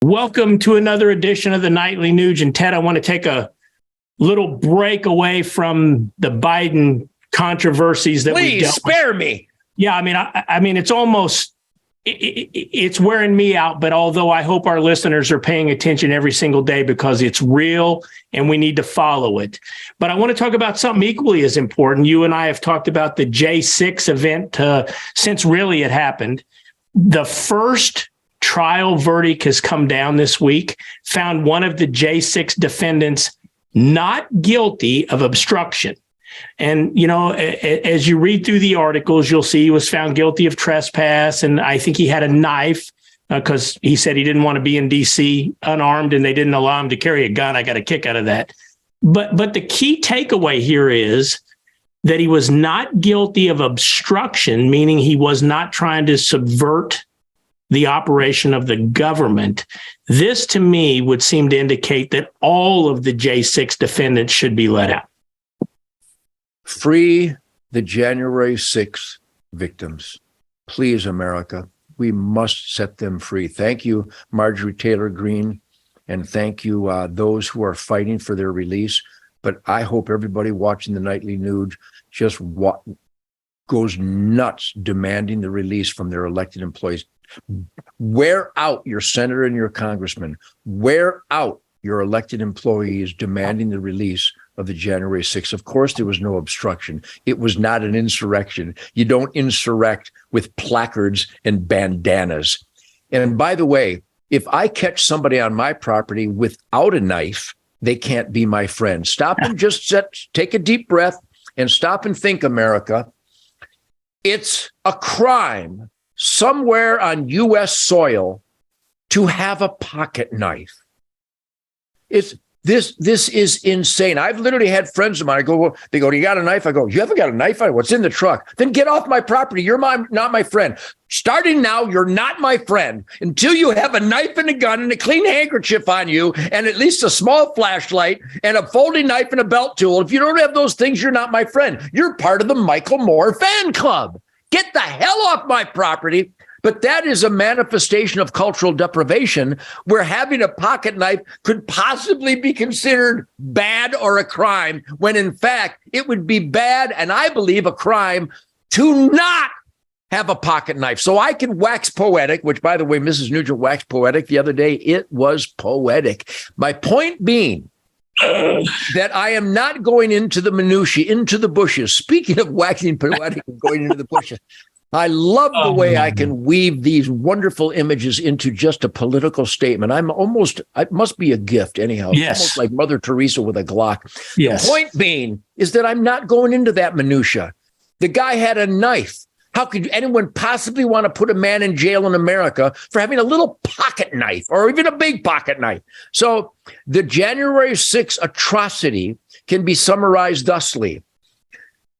Welcome to another edition of the Nightly Nuge. And Ted, I want to take a little break away from the Biden controversies that we dealt with. Please spare me. Yeah, I mean, it's almost it's wearing me out. But although I hope our listeners are paying attention every single day because it's real and we need to follow it. But I want to talk about something equally as important. You and I have talked about the J6 event since really it happened. The first trial verdict has come down this week, found one of the J6 defendants not guilty of obstruction. And, you know, as you read through the articles, you'll see he was found guilty of trespass. And I think he had a knife because he said he didn't want to be in D.C. unarmed and they didn't allow him to carry a gun. I got a kick out of that. But the key takeaway here is that he was not guilty of obstruction, meaning he was not trying to subvert the operation of the government. This, to me, would seem to indicate that all of the J6 defendants should be let out. Free the January 6th victims. Please, America, we must set them free. Thank you, Marjorie Taylor Greene, and thank you, those who are fighting for their release. But I hope everybody watching the Nightly Nude just goes nuts demanding the release from their elected employees. Wear out your senator and your congressman. Wear out your elected employees demanding the release of the January 6th. Of course, there was no obstruction. It was not an insurrection. You don't insurrect with placards and bandanas. And by the way, if I catch somebody on my property without a knife, they can't be my friend. Stop and just take a deep breath and stop and think, America. It's a crime somewhere on U.S. soil to have a pocket knife. This is insane. I've literally had friends of mine. I go, well, they go, do you got a knife? I go, you haven't got a knife? What's in the truck? Then get off my property. You're not my friend. Starting now, you're not my friend until you have a knife and a gun and a clean handkerchief on you and at least a small flashlight and a folding knife and a belt tool. If you don't have those things, you're not my friend. You're part of the Michael Moore fan club. Get the hell off my property. But that is a manifestation of cultural deprivation where having a pocket knife could possibly be considered bad or a crime, when in fact it would be bad and I believe a crime to not have a pocket knife. So I can wax poetic, which, by the way, Mrs. Nugent waxed poetic the other day. It was poetic. My point being that I am not going into the minutiae, into the bushes. Speaking of waxing poetic and going into the bushes, I love the way I can weave these wonderful images into just a political statement. It must be a gift anyhow. Yes. Almost like Mother Teresa with a Glock. Yes. The point being is that I'm not going into that minutia. The guy had a knife. How could anyone possibly want to put a man in jail in America for having a little pocket knife or even a big pocket knife? So the January 6th atrocity can be summarized thusly.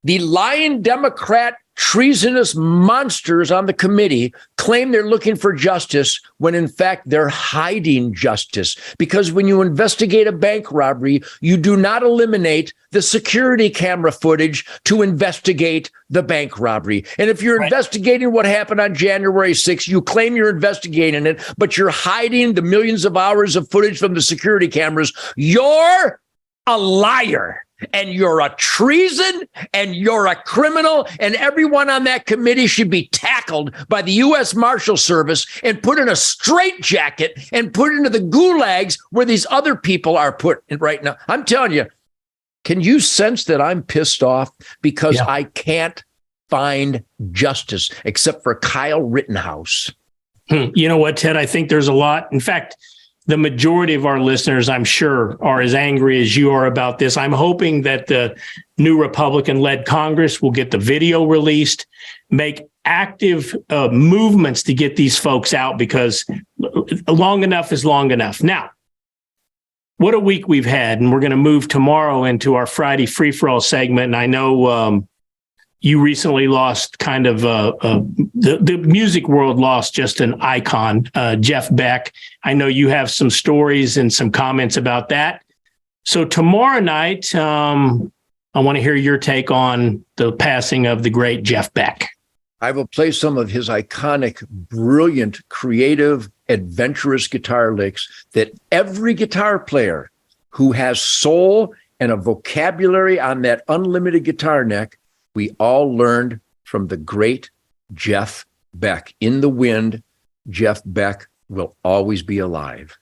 The lying Democrat treasonous monsters on the committee claim they're looking for justice when in fact they're hiding justice. Because when you investigate a bank robbery, you do not eliminate the security camera footage to investigate the bank robbery. And if you're investigating what happened on January 6th, you claim you're investigating it, but you're hiding the millions of hours of footage from the security cameras. You're a liar. And you're a treason, and you're a criminal, and everyone on that committee should be tackled by the U.S. Marshal Service and put in a straitjacket and put into the gulags where these other people are put in right now. I'm telling you, can you sense that I'm pissed off because I can't find justice except for Kyle Rittenhouse? You know what, Ted? I think there's a lot. In fact, the majority of our listeners, I'm sure, are as angry as you are about this. I'm hoping that the new Republican-led Congress will get the video released, make active movements to get these folks out, because long enough is long enough. Now, what a week we've had, and we're going to move tomorrow into our Friday free-for-all segment. And I know you recently lost kind of the music world lost just an icon, Jeff Beck. I know you have some stories and some comments about that. So tomorrow night, I want to hear your take on the passing of the great Jeff Beck. I will play some of his iconic, brilliant, creative, adventurous guitar licks that every guitar player who has soul and a vocabulary on that unlimited guitar neck, we all learned from the great Jeff Beck. In the wind, Jeff Beck will always be alive.